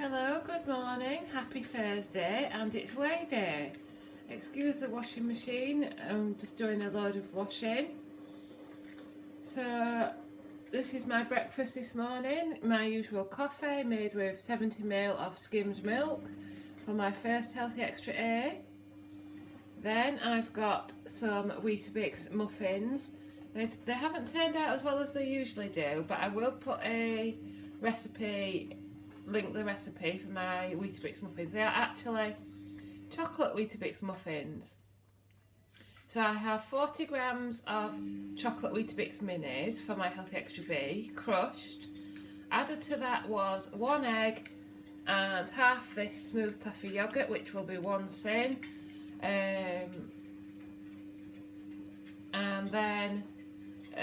Hello, good morning, happy Thursday, and it's weigh day. Excuse the washing machine, I'm just doing a load of washing. So this is my breakfast this morning, my usual coffee made with 70ml of skimmed milk for my first Healthy Extra A. Then I've got some Weetabix muffins. They haven't turned out as well as they usually do, but I will put a link the recipe for my Weetabix muffins. They are actually chocolate Weetabix muffins. So I have 40 grams of chocolate Weetabix minis for my Healthy Extra B, crushed. Added to that was 1 egg and half this smooth toffee yoghurt, which will be 1 sin. And then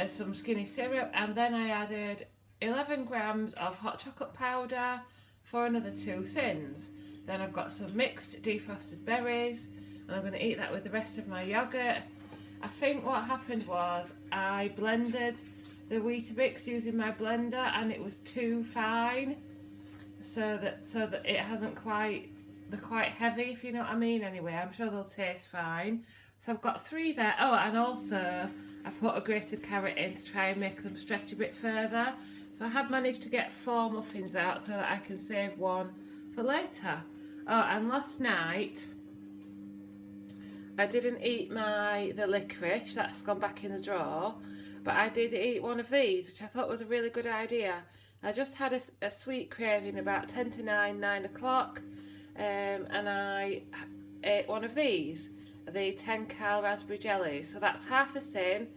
some skinny syrup, and then I added 11 grams of hot chocolate powder for another 2 sins. Then I've got some mixed defrosted berries, and I'm going to eat that with the rest of my yoghurt. I think what happened was I blended the Weetabix using my blender, and it was too fine, so that it hasn't quite, they're quite heavy, if you know what I mean. Anyway, I'm sure they'll taste fine. So I've got 3 there. Oh, and also I put a grated carrot in to try and make them stretch a bit further. So I have managed to get 4 muffins out so that I can save 1 for later. Oh, and last night I didn't eat the licorice, that's gone back in the drawer, but I did eat one of these, which I thought was a really good idea. I just had a sweet craving about 10 to 9 o'clock, and I ate one of these, the 10 cal raspberry jellies. So that's half a sin,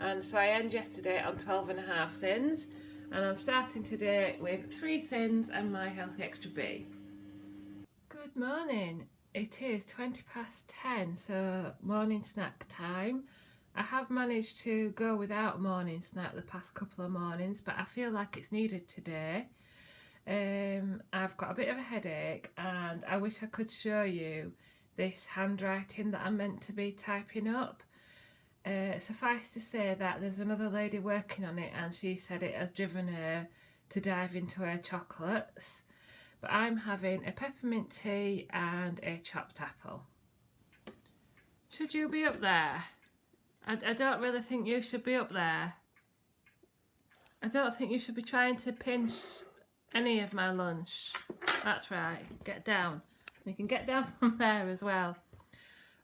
and so I ended yesterday on 12.5 sins, and I'm starting today with 3 sins and my Healthy Extra B. Good morning. It is 20 past 10, so morning snack time. I have managed to go without a morning snack the past couple of mornings, but I feel like it's needed today. I've got a bit of a headache, and I wish I could show you this handwriting that I'm meant to be typing up. Suffice to say that there's another lady working on it, and she said it has driven her to dive into her chocolates. But I'm having a peppermint tea and a chopped apple. Should you be up there? I don't really think you should be up there. I don't think you should be trying to pinch any of my lunch. That's right, get down. You can get down from there as well.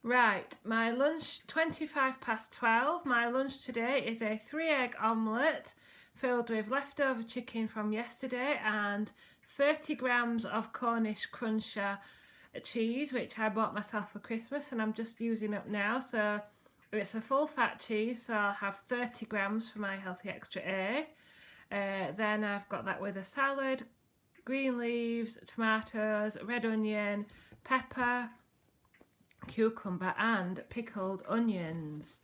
Right, my lunch, 25 past 12. My lunch today is a 3-egg omelette filled with leftover chicken from yesterday and 30 grams of Cornish cruncher cheese, which I bought myself for Christmas and I'm just using up now. So it's a full fat cheese, so I'll have 30 grams for my Healthy Extra A. Then I've got that with a salad, green leaves, tomatoes, red onion, pepper, cucumber and pickled onions.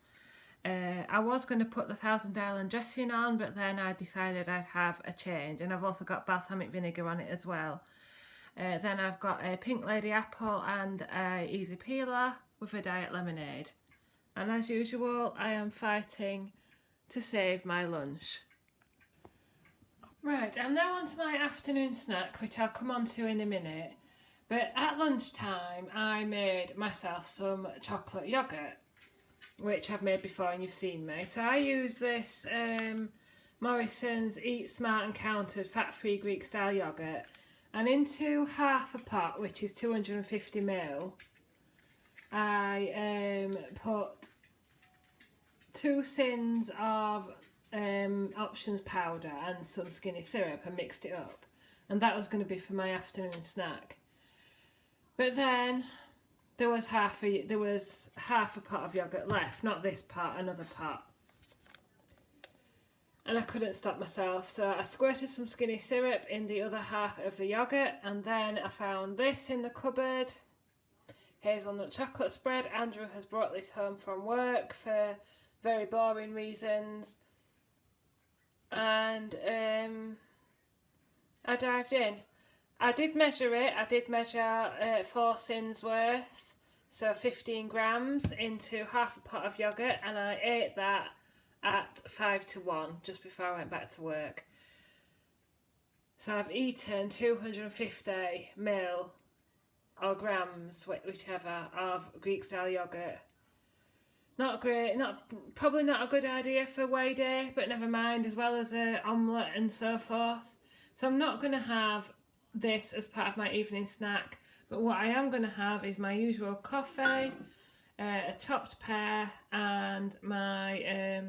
I was going to put the Thousand Island dressing on, but then I decided I'd have a change, and I've also got balsamic vinegar on it as well. Then I've got a pink lady apple and a easy peeler with a diet lemonade. And as usual, I am fighting to save my lunch. Right, I'm now on to my afternoon snack, which I'll come on to in a minute. But at lunchtime, I made myself some chocolate yoghurt, which I've made before and you've seen me. So I use this Morrison's Eat Smart and Counted fat-free Greek style yoghurt, and into half a pot, which is 250ml, I put 2 sins of options powder and some skinny syrup and mixed it up, and that was going to be for my afternoon snack. But then there was half a pot of yoghurt left, not this pot, another pot, and I couldn't stop myself, so I squirted some skinny syrup in the other half of the yoghurt, and then I found this in the cupboard, hazelnut chocolate spread. Andrew has brought this home from work for very boring reasons, and I dived in. I did measure it. I did measure 4 sins worth, so 15 grams into half a pot of yoghurt, and I ate that at 5 to 1 just before I went back to work. So I've eaten 250 ml or grams, whichever, of Greek style yogurt. Not great, probably not a good idea for weigh day, but never mind, as well as an omelette and so forth. So I'm not going to have this as part of my evening snack, but what I am going to have is my usual coffee, a chopped pear, and my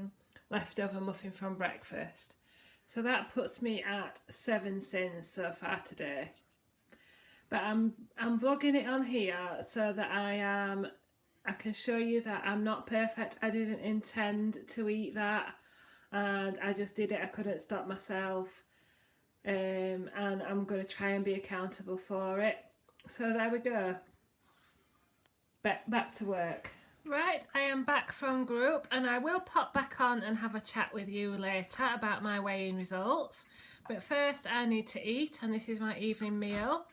leftover muffin from breakfast. So that puts me at 7 sins so far today. But I'm vlogging it on here so that I can show you that I'm not perfect. I didn't intend to eat that, and I just did it. I couldn't stop myself, and I'm going to try and be accountable for it. So there we go. Back to work. Right, I am back from group, and I will pop back on and have a chat with you later about my weigh-in results. But first I need to eat, and this is my evening meal.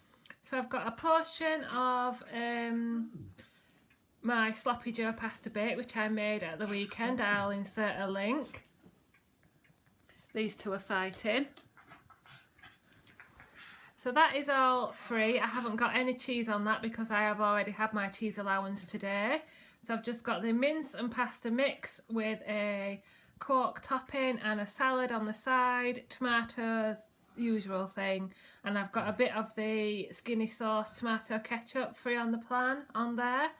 So I've got a portion of my Sloppy Joe pasta bake, which I made at the weekend. I'll insert a link. These two are fighting. So that is all free. I haven't got any cheese on that because I have already had my cheese allowance today. So I've just got the mince and pasta mix with a quark topping and a salad on the side, tomatoes, usual thing. And I've got a bit of the skinny sauce tomato ketchup free on the plan on there.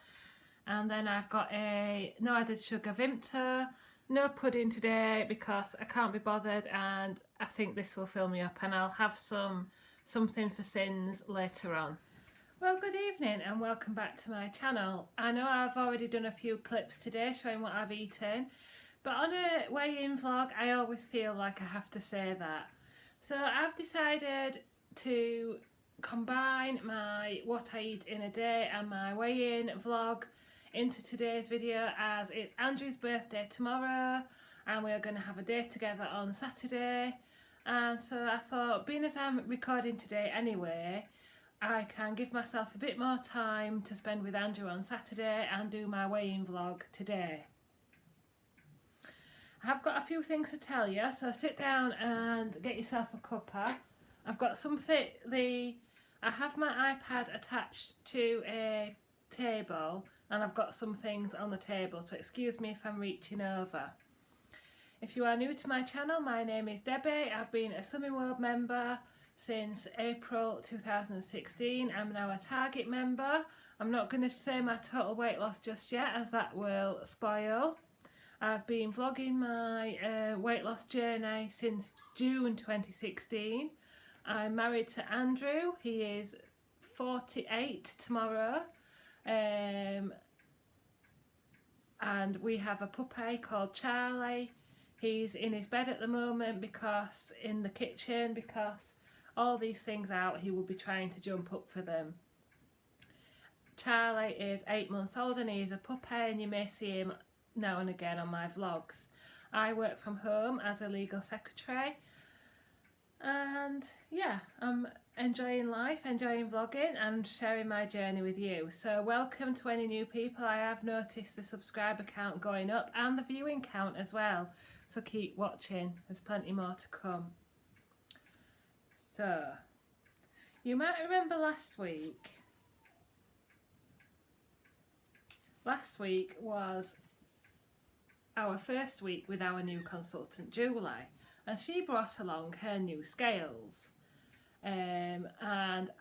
And then I've got a no added sugar Vimto, no pudding today because I can't be bothered, and I think this will fill me up, and I'll have something for sins later on. Well, good evening and welcome back to my channel. I know I've already done a few clips today showing what I've eaten, but on a weigh-in vlog I always feel like I have to say that. So I've decided to combine my what I eat in a day and my weigh-in vlog into today's video, as it's Andrew's birthday tomorrow and we're going to have a day together on Saturday. And so I thought, being as I'm recording today anyway, I can give myself a bit more time to spend with Andrew on Saturday and do my weigh-in vlog today. I have got a few things to tell you, so sit down and get yourself a cuppa. I've got something, I have my iPad attached to a table and I've got some things on the table, so excuse me if I'm reaching over. If you are new to my channel, my name is Debbie. I've been a Slimming World member since April 2016. I'm now a Target member. I'm not going to say my total weight loss just yet, as that will spoil. I've been vlogging my weight loss journey since June 2016. I'm married to Andrew. He is 48 tomorrow. And we have a puppy called Charlie. He's in his bed at the moment because in the kitchen, because all these things out, he will be trying to jump up for them. Charlie is 8 months old and he is a puppy, and you may see him now and again on my vlogs. I work from home as a legal secretary, and yeah, I'm enjoying life, enjoying vlogging and sharing my journey with you. So welcome to any new people. I have noticed the subscriber count going up and the viewing count as well, so keep watching, there's plenty more to come. So you might remember last week was our first week with our new consultant Julie, and she brought along her new scales. And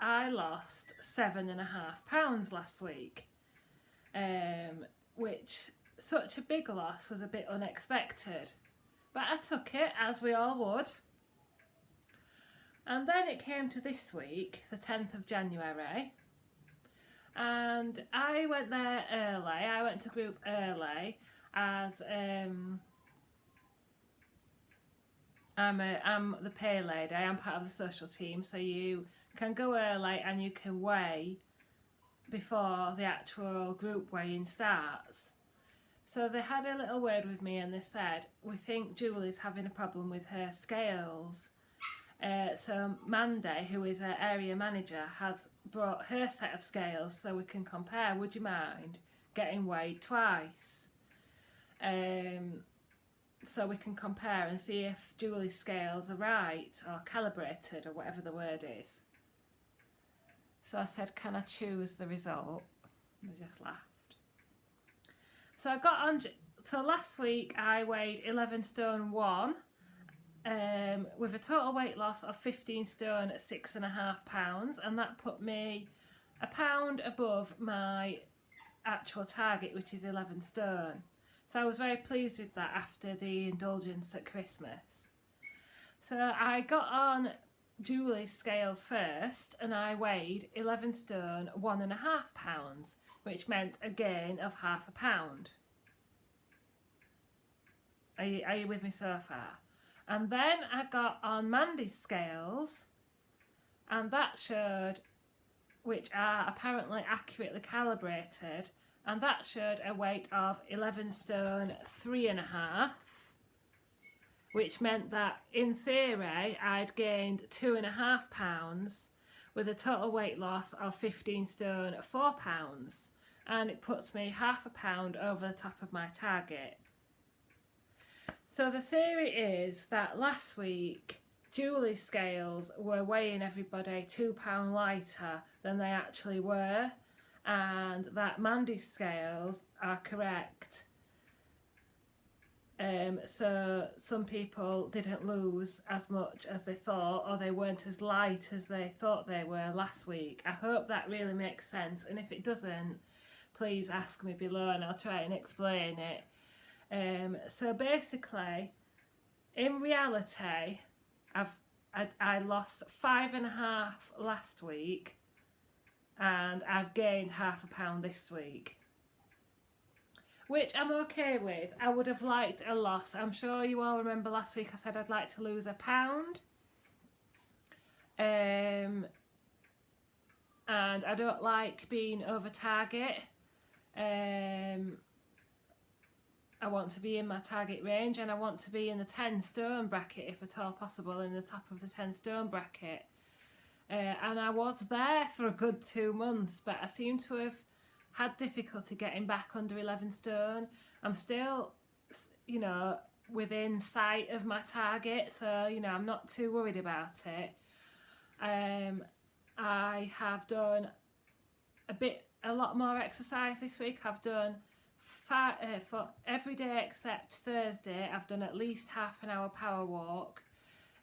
I lost 7.5 pounds last week, which such a big loss was a bit unexpected, but I took it, as we all would. And then it came to this week, the 10th of January, and I went there early. I went to group early as I'm the pay lady. I am part of the social team, so you can go early and you can weigh before the actual group weighing starts. So they had a little word with me and they said, we think Julie's having a problem with her scales. So Mandy, who is our area manager, has brought her set of scales so we can compare. Would you mind getting weighed twice? so we can compare and see if Julie's scales are right or calibrated or whatever the word is. So I said, can I choose the result? And they just laughed. So I got on. So last week I weighed 11 stone 1, with a total weight loss of 15 stone at 6.5 pounds, and that put me a pound above my actual target, which is 11 stone. So I was very pleased with that after the indulgence at Christmas. So I got on Julie's scales first and I weighed 11 stone 1.5 pounds, which meant a gain of half a pound. Are you with me so far? And then I got on Mandy's scales, and that showed, which are apparently accurately calibrated, and that showed a weight of 11 stone 3.5, which meant that in theory I'd gained 2.5 pounds with a total weight loss of 15 stone 4 pounds, and it puts me half a pound over the top of my target. So the theory is that last week Julie's scales were weighing everybody £2 lighter than they actually were, and that Mandy's scales are correct. So some people didn't lose as much as they thought, or they weren't as light as they thought they were last week. I hope that really makes sense, and if it doesn't, please ask me below and I'll try and explain it. So basically, in reality, I lost 5.5 last week, and I've gained half a pound this week, which I'm okay with. I would have liked a loss. I'm sure you all remember last week I said I'd like to lose a pound, and I don't like being over target. I want to be in my target range, and I want to be in the 10 stone bracket if at all possible, in the top of the 10 stone bracket. And I was there for a good 2 months, but I seem to have had difficulty getting back under 11 stone. I'm still, within sight of my target, so, I'm not too worried about it. I have done a lot more exercise this week. I've done for every day except Thursday, I've done at least half an hour power walk.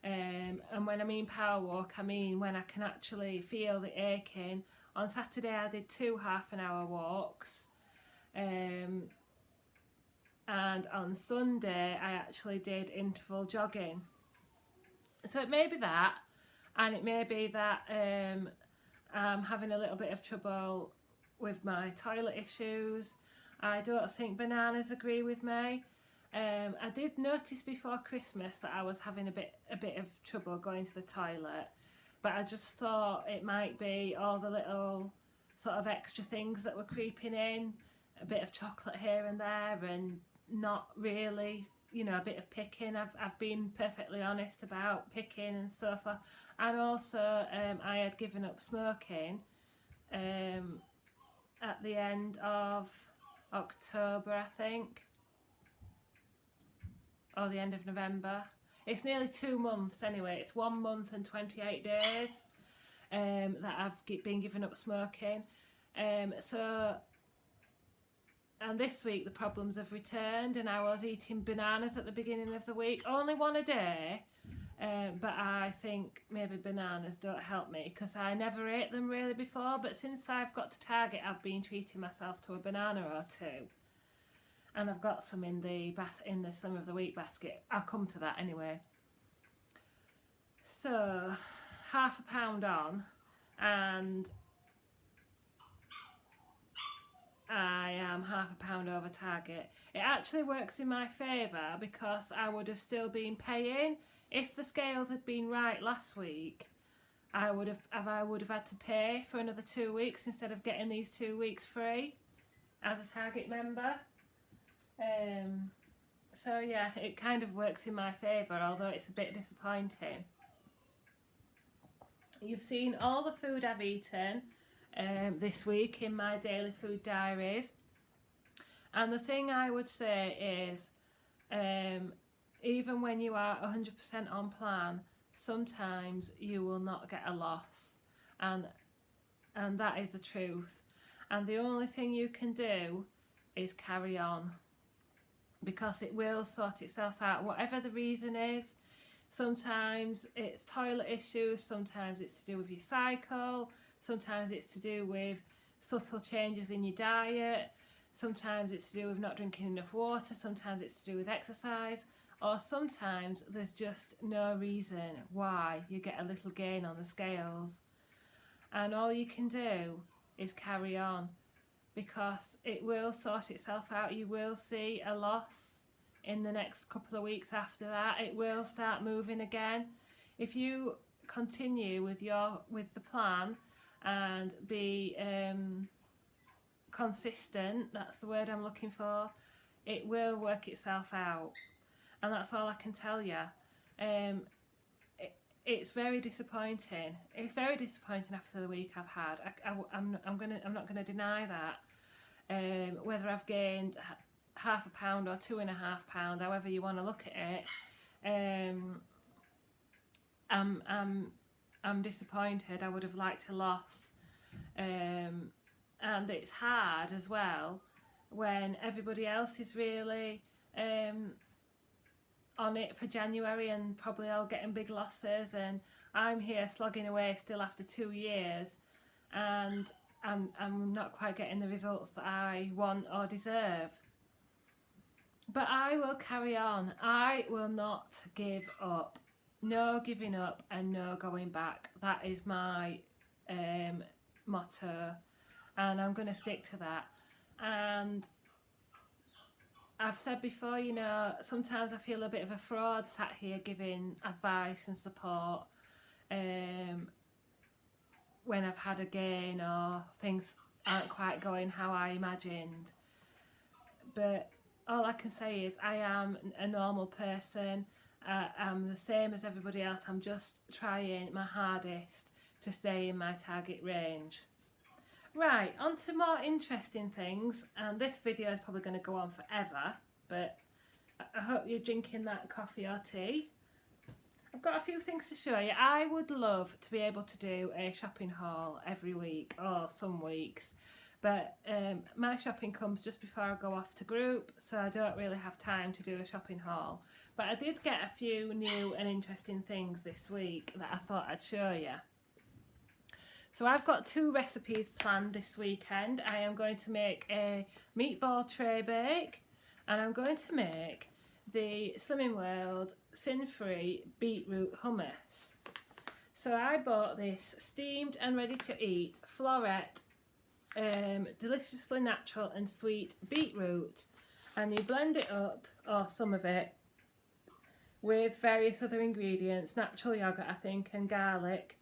And when I mean power walk, I mean when I can actually feel the aching. On Saturday I did 2 half-an-hour walks, and on Sunday I actually did interval jogging. So it may be that, and it may be that I'm having a little bit of trouble with my toilet issues. I don't think bananas agree with me. I did notice before Christmas that I was having a bit of trouble going to the toilet, but I just thought it might be all the little sort of extra things that were creeping in, a bit of chocolate here and there, and not really, a bit of picking. I've been perfectly honest about picking and so forth. And also I had given up smoking at the end of October, I think, or the end of November. It's nearly 2 months anyway. It's 1 month and 28 days that I've been giving up smoking. And this week the problems have returned, and I was eating bananas at the beginning of the week, only 1 a day. But I think maybe bananas don't help me, because I never ate them really before, but since I've got to Target I've been treating myself to a banana or 2, and I've got some in the Slim of the Week basket. I'll come to that anyway. So half a pound on, and I am half a pound over target. It actually works in my favour, because I would have still been paying. If the scales had been right last week, I would have had to pay for another 2 weeks instead of getting these 2 weeks free as a Target member. So yeah, it kind of works in my favour, although it's a bit disappointing. You've seen all the food I've eaten this week in my daily food diaries, and the thing I would say is even when you are 100% on plan, sometimes you will not get a loss, and that is the truth. And the only thing you can do is carry on, because it will sort itself out, whatever the reason is. Sometimes it's toilet issues, sometimes it's to do with your cycle, sometimes it's to do with subtle changes in your diet, sometimes it's to do with not drinking enough water, sometimes it's to do with exercise, or sometimes there's just no reason why you get a little gain on the scales. And all you can do is carry on, because it will sort itself out. You will see a loss in the next couple of weeks after that. It will start moving again. If you continue with the plan and be consistent, that's the word I'm looking for, it will work itself out. And that's all I can tell you. It's very disappointing. It's very disappointing after the week I've had. I'm not gonna deny that. Whether I've gained half a pound or 2.5 pounds, however you want to look at it, I'm disappointed. I would have liked a loss, and it's hard as well when everybody else is really on it for January and probably all getting big losses, and I'm here slogging away still after 2 years, and I'm not quite getting the results that I want or deserve. But I will carry on. I will not give up. No giving up and no going back. That is my motto, and I'm going to stick to that. And I've said before, you know, sometimes I feel a bit of a fraud sat here giving advice and support when I've had a gain or things aren't quite going how I imagined. But all I can say is I am a normal person. I'm the same as everybody else. I'm just trying my hardest to stay in my target range. Right, on to more interesting things, and this video is probably going to go on forever, but I hope you're drinking that coffee or tea. I've got a few things to show you. I would love to be able to do a shopping haul every week, or some weeks, but my shopping comes just before I go off to group, so I don't really have time to do a shopping haul. But I did get a few new and interesting things this week that I thought I'd show you. So I've got 2 recipes planned this weekend. I am going to make a meatball tray bake, and I'm going to make the Slimming World sin-free beetroot hummus. So I bought this steamed and ready to eat floret, deliciously natural and sweet beetroot, and you blend it up, or some of it, with various other ingredients, natural yogurt I think, and garlic,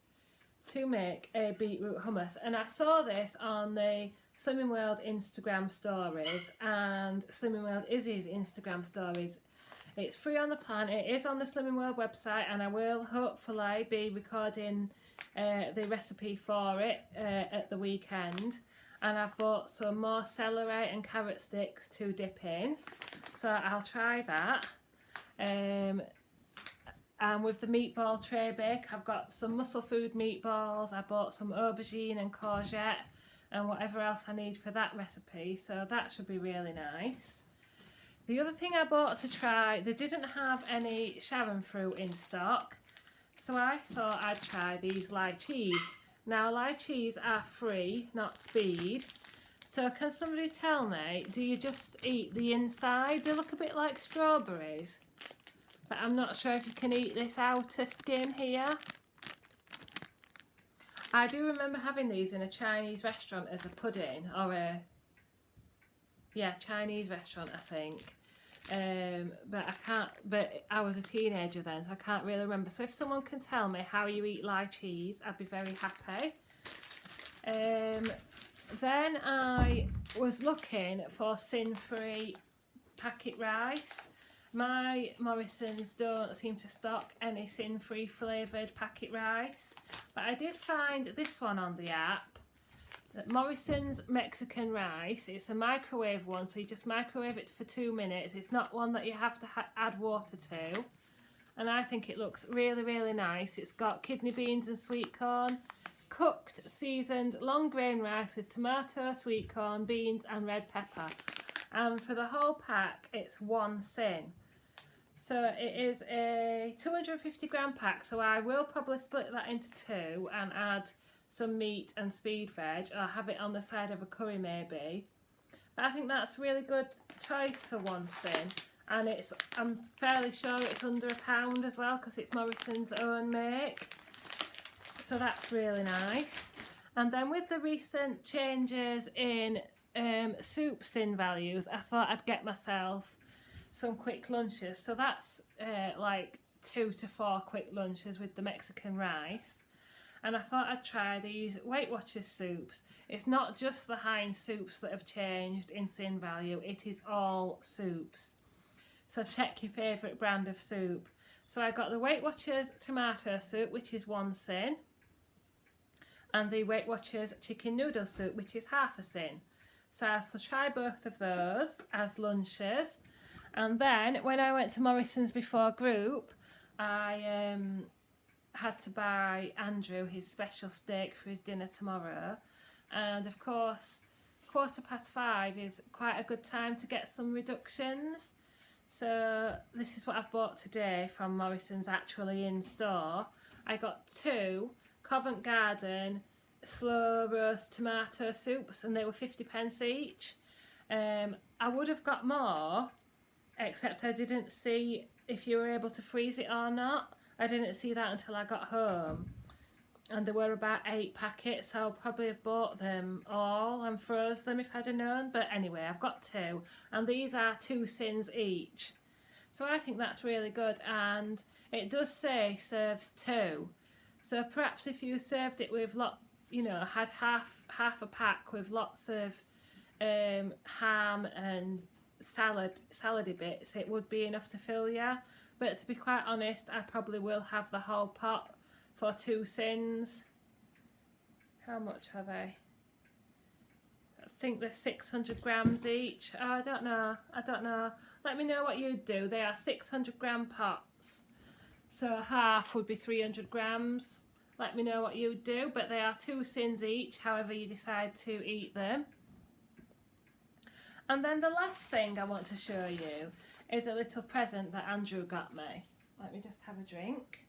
to make a beetroot hummus. And I saw this on the Slimming World Instagram stories and Slimming World Izzy's Instagram stories. It's free on the plan. It is on the Slimming World website, and I will hopefully be recording the recipe for it at the weekend. And I've bought some more celery and carrot sticks to dip in, so I'll try that. And with the meatball tray bake, I've got some muscle food meatballs. I bought some aubergine and courgette and whatever else I need for that recipe, so that should be really nice. The other thing I bought to try, they didn't have any Sharon fruit in stock, so I thought I'd try these lychees. Now lychees are free, not speed, so can somebody tell me, do you just eat the inside? They look a bit like strawberries, but I'm not sure if you can eat this outer skin here. I do remember having these in a Chinese restaurant as a pudding, or a, yeah, Chinese restaurant I think. But I was a teenager then, so I can't really remember. So if someone can tell me how you eat lychees, I'd be very happy. Then I was looking for sin-free packet rice. My Morrison's don't seem to stock any sin-free flavoured packet rice, but I did find this one on the app. Morrison's Mexican rice. It's a microwave one, so you just microwave it for 2 minutes. It's not one that you have to add water to. And I think it looks really, really nice. It's got kidney beans and sweet corn, cooked, seasoned, long grain rice with tomato, sweet corn, beans and red pepper. And for the whole pack, it's 1 sin. So it is a 250 gram pack, so I will probably split that into 2 and add some meat and speed veg, or have it on the side of a curry maybe. But I think that's a really good choice for 1 sin. And I'm fairly sure it's under £1 as well, because it's Morrison's own make. So that's really nice. And then with the recent changes in soup sin values, I thought I'd get myself some quick lunches. So that's like 2 to 4 quick lunches with the Mexican rice. And I thought I'd try these Weight Watchers soups. It's not just the Heinz soups that have changed in sin value, it is all soups. So check your favourite brand of soup. So I got the Weight Watchers tomato soup, which is 1 sin, and the Weight Watchers chicken noodle soup, which is half a sin. So I shall try both of those as lunches. And then when I went to Morrison's before group, I had to buy Andrew his special steak for his dinner tomorrow. And of course, 5:15 is quite a good time to get some reductions. So this is what I've bought today from Morrison's, actually in store. I got 2 Covent Garden slow roast tomato soups, and they were 50p each. I would have got more, except I didn't see if you were able to freeze it or not. I didn't see that until I got home. And there were about 8 packets, so I'll probably have bought them all and froze them if I'd have known. But anyway, I've got 2, and these are 2 sins each. So I think that's really good, and it does say serves 2. So perhaps if you served it with had half a pack with lots of ham and salady bits, it would be enough to fill you. But to be quite honest, I probably will have the whole pot for 2 sins. How much are they? I think they're 600 grams each. Oh, I don't know. Let me know what you'd do. They are 600 gram pots. So half would be 300 grams. Let me know what you'd do. But they are 2 sins each, however you decide to eat them. And then the last thing I want to show you is a little present that Andrew got me. Let me just have a drink.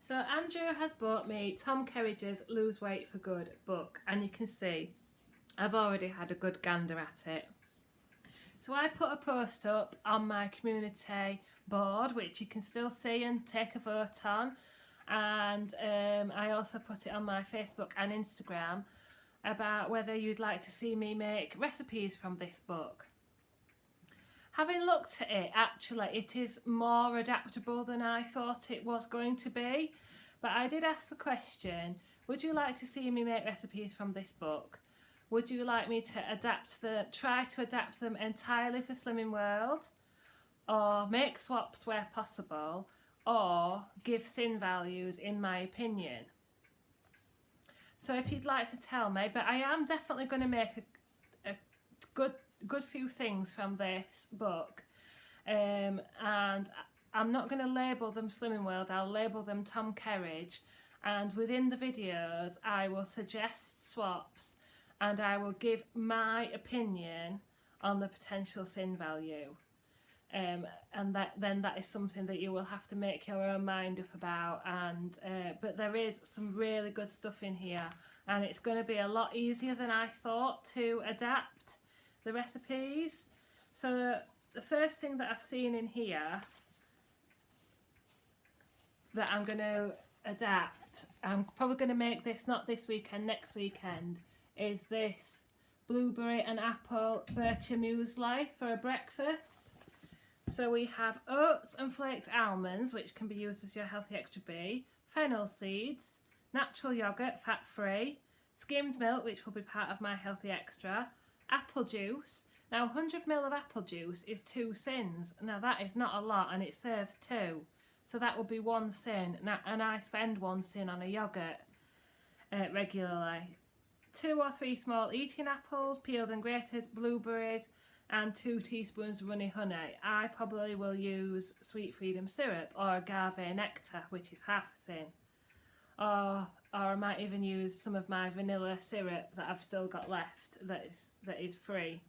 So Andrew has bought me Tom Kerridge's Lose Weight for Good book, and you can see I've already had a good gander at it. So I put a post up on my community board, which you can still see and take a vote on, and I also put it on my Facebook and Instagram about whether you'd like to see me make recipes from this book. Having looked at it, actually it is more adaptable than I thought it was going to be, but I did ask the question, would you like to see me make recipes from this book? Would you like me to try to adapt them entirely for Slimming World, or make swaps where possible, or give sin values in my opinion? So if you'd like to tell me, but I am definitely going to make a good few things from this book, and I'm not going to label them Slimming World, I'll label them Tom Kerridge, and within the videos I will suggest swaps and I will give my opinion on the potential sin value. And that is something that you will have to make your own mind up about, and but there is some really good stuff in here, and it's going to be a lot easier than I thought to adapt the recipes. So the first thing that I've seen in here that I'm going to adapt, I'm probably going to make this not this weekend, next weekend, is this blueberry and apple bircher muesli for a breakfast. So we have oats and flaked almonds, which can be used as your healthy extra B, fennel seeds, natural yogurt, fat-free, skimmed milk, which will be part of my healthy extra, apple juice. Now 100 ml of apple juice is 2 sins. Now that is not a lot, and it serves 2. So that would be 1 sin, and I spend 1 sin on a yoghurt regularly. 2 or 3 small eating apples, peeled and grated blueberries, and 2 teaspoons runny honey. I probably will use sweet freedom syrup or agave nectar, which is half a sin. Or I might even use some of my vanilla syrup that I've still got left that is free.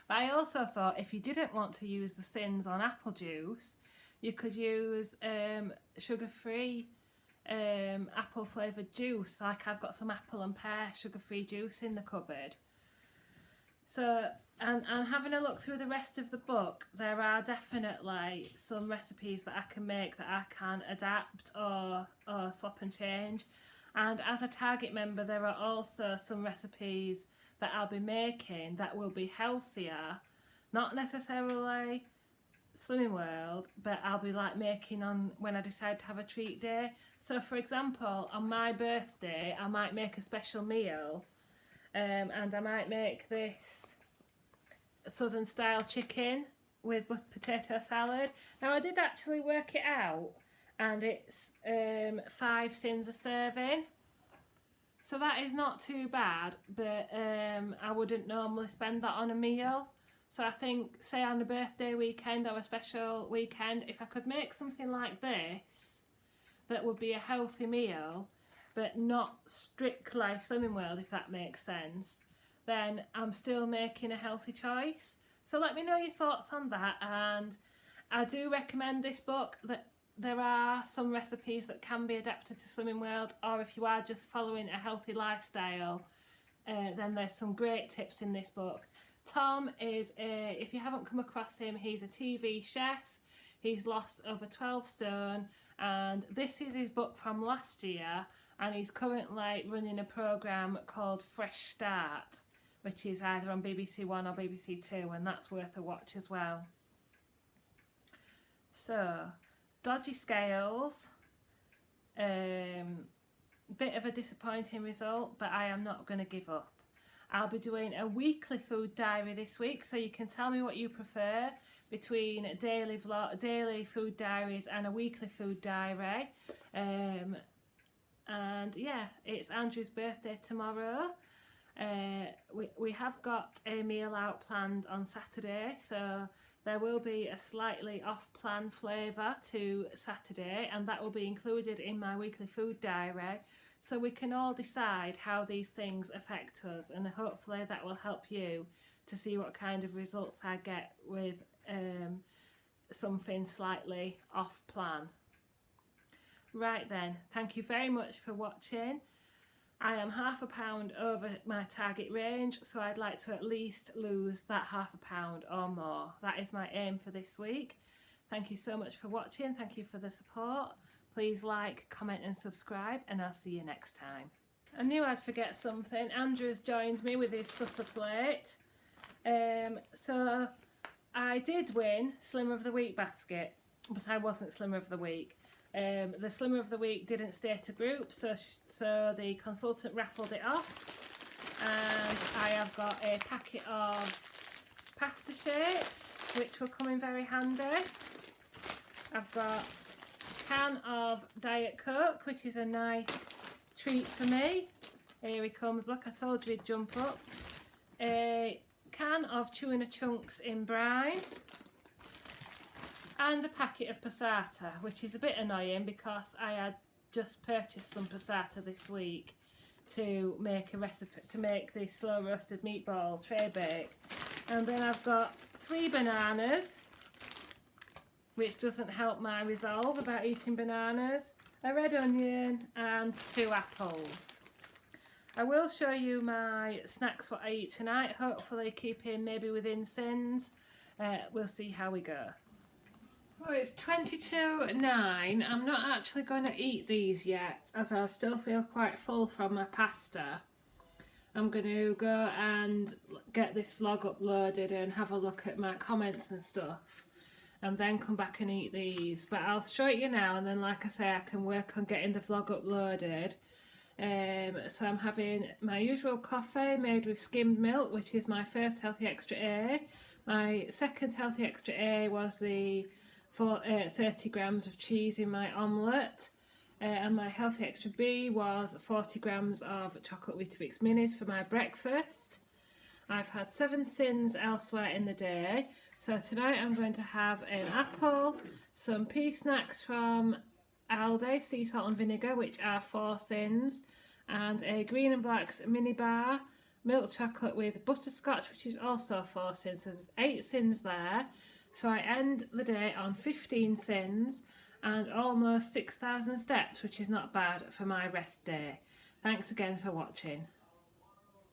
But I also thought if you didn't want to use the sins on apple juice, you could use sugar-free apple flavoured juice. Like I've got some apple and pear sugar-free juice in the cupboard. So, and having a look through the rest of the book, there are definitely some recipes that I can make that I can adapt or swap and change. And as a Target member, there are also some recipes that I'll be making that will be healthier, not necessarily Slimming World, but I'll be like making on when I decide to have a treat day. So for example, on my birthday, I might make a special meal, and I might make this Southern style chicken with potato salad. Now I did actually work it out, and it's 5 sins a serving. So that is not too bad, but I wouldn't normally spend that on a meal. So I think, say on a birthday weekend or a special weekend, if I could make something like this, that would be a healthy meal, but not strictly Slimming World, if that makes sense, then I'm still making a healthy choice. So let me know your thoughts on that. And I do recommend this book, that there are some recipes that can be adapted to Slimming World, or if you are just following a healthy lifestyle, then there's some great tips in this book. Tom is, if you haven't come across him, he's a TV chef. He's lost over 12 stone, and this is his book from last year, and he's currently running a programme called Fresh Start, which is either on BBC One or BBC Two, and that's worth a watch as well. So, dodgy scales, bit of a disappointing result, but I am not going to give up. I'll be doing a weekly food diary this week, so you can tell me what you prefer between daily food diaries and a weekly food diary. And yeah, it's Andrew's birthday tomorrow. We have got a meal out planned on Saturday, so there will be a slightly off-plan flavour to Saturday, and that will be included in my weekly food diary, so we can all decide how these things affect us, and hopefully that will help you to see what kind of results I get with something slightly off-plan. Right then, thank you very much for watching. I am £0.5 pound over my target range, so I'd like to at least lose that £0.5 pound or more. That is my aim for this week. Thank you so much for watching. Thank you for the support. Please like, comment and subscribe, and I'll see you next time. I knew I'd forget something. Andrew's joined me with his supper plate. So I did win Slimmer of the Week basket, but I wasn't Slimmer of the Week. The Slimmer of the Week didn't stay to group, so the consultant raffled it off, and I have got a packet of pasta shapes, which will come in very handy. I've got a can of Diet Coke, which is a nice treat for me. Here he comes, look, I told you he'd jump up. A can of tuna chunks in brine. And a packet of passata, which is a bit annoying because I had just purchased some passata this week to make a recipe, to make the slow roasted meatball tray bake. And then I've got 3 bananas, which doesn't help my resolve about eating bananas, a red onion and 2 apples. I will show you my snacks, what I eat tonight, hopefully keeping maybe within sins. We'll see how we go. Well, it's 22:09. I'm not actually going to eat these yet, as I still feel quite full from my pasta. I'm going to go and get this vlog uploaded and have a look at my comments and stuff, and then come back and eat these. But I'll show it you now, and then like I say, I can work on getting the vlog uploaded. So I'm having my usual coffee made with skimmed milk, which is my first Healthy Extra A. My second Healthy Extra A was the for 30 grams of cheese in my omelette. And my healthy extra B was 40 grams of chocolate Weetabix minis for my breakfast. I've had 7 sins elsewhere in the day, so tonight I'm going to have an apple, some pea snacks from Aldi, sea salt and vinegar, which are 4 sins, and a green and black's mini bar, milk chocolate with butterscotch, which is also 4 sins, so there's 8 sins there. So I end the day on 15 sins and almost 6,000 steps, which is not bad for my rest day. Thanks again for watching.